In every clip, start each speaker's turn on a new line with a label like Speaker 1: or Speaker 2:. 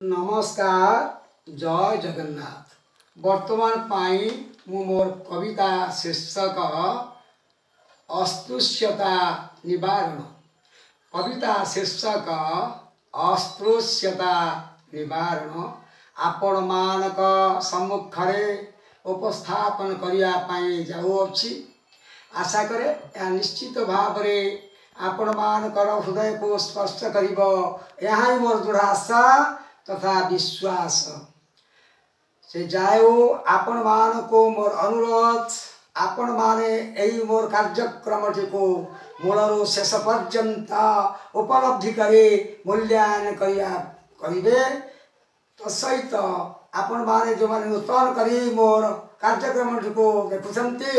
Speaker 1: नमस्कार जय जगन्नाथ। वर्तमान पाई मु मोर कविता शीर्षक अस्पृश्यता निवारण। कविता शीर्षक अस्पृश्यता निवारण आपण मानक सम्मुखरे उपस्थापन करिया पाई जाउछि। आशा करे या निश्चित भाव रे आपण मानकर हृदय को स्पर्श करिबो। यहाँ ही मोर दृढ़ आशा तथा विश्वास से जाओ। आपण मान को मोर अनुरोध, आपण माने यही मोर कार्यक्रम को मूलर शेष पर्यंत उपलब्धि करे मूल्यांकन करिबे। तसहित आपण माने जो माने नूतन करी मोर कार्यक्रम को देखुछन्ते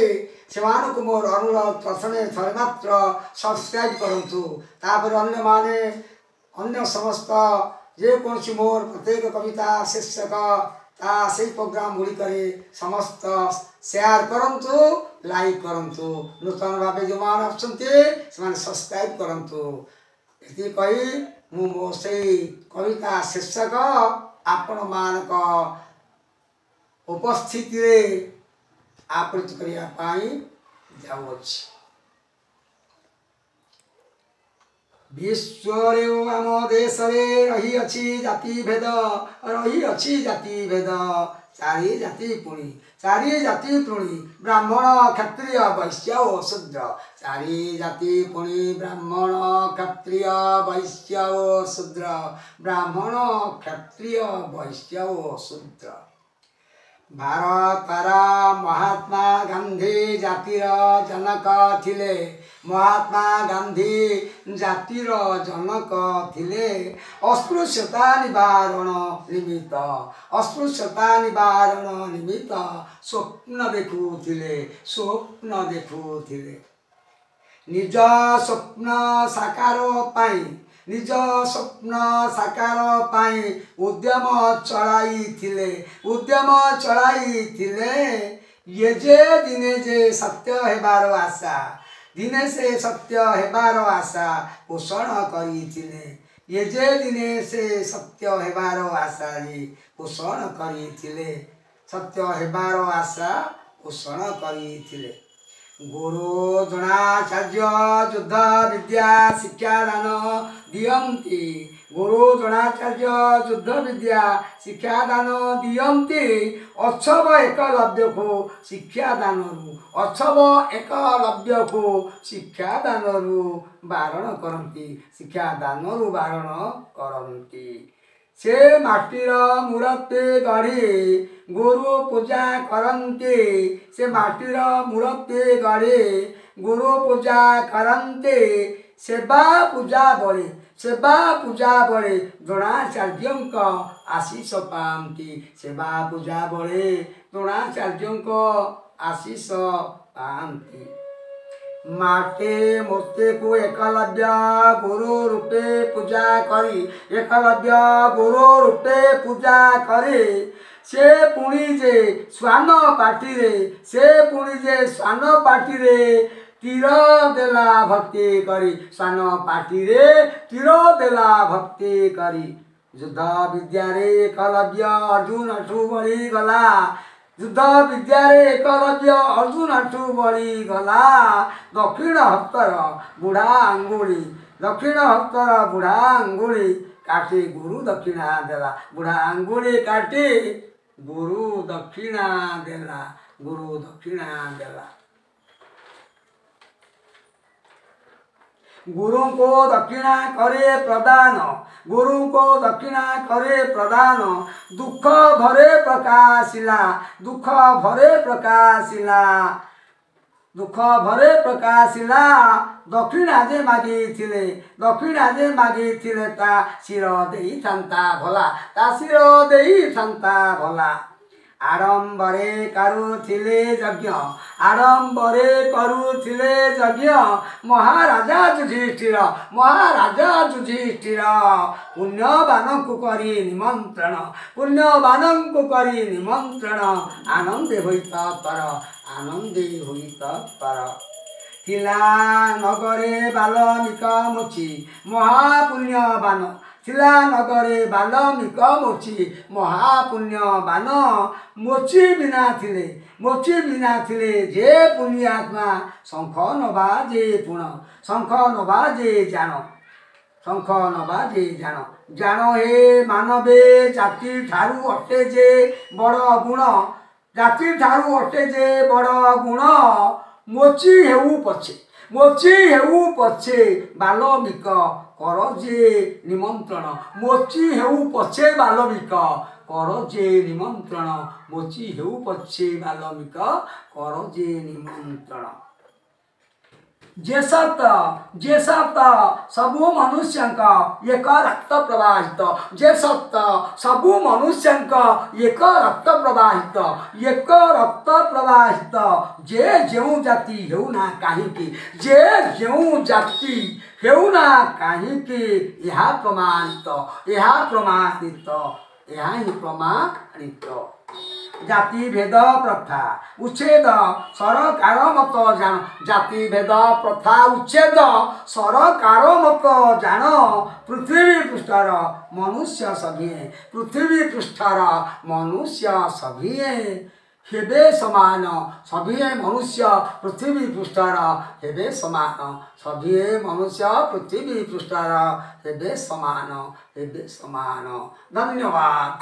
Speaker 1: सेमानकु मोर अनुरोध प्रथमे थरे मात्र सब्सक्राइब करंतु। तापर अन्य माने अन्य समस्त जे कौन मोर प्रत्येक कविता शीर्षक से प्रोग्राम गुड़ी करे समस्त शेयर करंतु, लाइक करंतु। नूतन भाव जो मान आसुँचे सब्सक्राइब करंतु। ये कही मु मो से कविता शीर्षक आपण मानक उपस्थिति रे आवृत्ति करिया पाई जाउछि। विश्व आम देश रही अच्छी जाति भेद, रही अच्छी जाति भेद। चारि जाति पुणी, चारि जाति पुणी ब्राह्मण क्षत्रिय वैश्य और शूद्र। चारि जाति पुणी ब्राह्मण क्षत्रिय वैश्य और शूद्र। ब्राह्मण क्षत्रिय वैश्य और शूद्र। भारतर महात्मा गांधी जातिर जनक थिले। महात्मा गांधी जातिर जनक थिले। अस्पृश्यता निवारण निमित्त, अस्पृश्यता निवारण निमित्त स्वप्न देखुथिले, स्वप्न देखुथिले। निज स्वप्न साकार पाई, निज स्वप्न साकार पाई उद्यम चलाई थिले, उद्यम चलाई थिले। ये जे दिने जे सत्य हेबार आशा, दिने से सत्य हेबार आशा पोषण करिथिले। ये जे दिने से सत्य हेबार आशा पोषण करिथिले, सत्य हेबार आशा पोषण करिथिले। गुरु द्रोणाचार्य युद्ध विद्या शिक्षादान दियन्ति। गुरु द्रोणाचार्य युद्ध विद्या शिक्षादान दियन्ति। अच्छव एकलव्य को शिक्षादानरु, अच्छव एकलव्य को शिक्षादानरु बारण करन्ति, शिक्षादानरु बारण करन्ति। से माटीर मूर्ति गढ़ी गुरु पूजा करन्ति, से माटीर मूर्ति गढ़ी गुरु पूजा करन्ति। सेवा पूजा बड़े, सेवा पूजा बड़े द्रोणाचार्यंक आशीष पाती। सेवा पूजा बड़े द्रोणाचार्यंक आशीष पाती। माटे मूर्ति को एकलव्य गुरु रूपे पूजा करी, एकलव्य गुरु रूपे पूजा करे। से पुणी जे स्वान पाटी रे, से पुणी जे स्वान पाटी रे तीर देला भक्ति करी, स्वान पाटी रे तीर देला भक्ति करी। युद्ध विद्या रे एकलव्य अर्जुन ठू बड़ी गला, युद्ध विद्या रे एकलव्य अर्जुन ठू बड़ी गला। दक्षिण हस्तर बुढ़ा अंगुली, दक्षिण हस्तर बुढ़ा अंगुली काटी गुरु दक्षिणा देला। बुढ़ा अंगुली काटी गुरु दक्षिणा देला, गुरु दक्षिणा देला। गुरु को दक्षिणा करे प्रदान, गुरु को दक्षिणा करे प्रदान। दुख भरे प्रकाशिला, दुख भरे प्रकाशिला, दुख भरे प्रकाशिला। दक्षिणा जे मागी थिले, दक्षिणा जे मागी थिले ता शिर देई थांता भला, ता शिर देई थांता भला। आडम्बरे करुथिले यज्ञ, आडम्बरे करुथिले यज्ञ। महाराजा युधिष्ठिर, महाराजा युधिष्ठिर पुण्यवानंकु करी निमंत्रण, पुण्यवानंकु करी निमंत्रण। आनंदे होई तत्पर, आनंदे होई तत्पर। थिला नगरे बाल्मीक मुचि महापुण्यवान, थिला नगरे बाल्मीक मोची महापुण्यवान मोची बिना थिले जे पुण्यात्मा शंख नबा जे पुण शंख नबा जे जान हे मानवे जाति ठारू अटे जे बड़ गुण जाति ठारू अटे जे बड़ गुण मोची हेऊ पछे बाल्मीक कर जे निमंत्रण मोची हेऊ पछे बाल्मीक कर जे निमंत्रण मोची हेऊ पछे बाल्मीक कर जे निमंत्रण जे सत सबु मनुष्य एक रक्त प्रवाहित जे सत सबु मनुष्य एक रक्त प्रवाहित जे जो जाति हेउना काहींकी जे जो जाति हेउना काहींकी यह प्रमाणित जाति भेद प्रथा उच्छेद सरकार मत जान जाति भेद प्रथा उच्छेद सरकार मत जान पृथ्वी पृष्ठर मनुष्य सभिए हेबे समान सभिए मनुष्य पृथ्वी पृष्ठर हेबे समान सभिए मनुष्य पृथ्वी पृष्ठर हेबे समान धन्यवाद।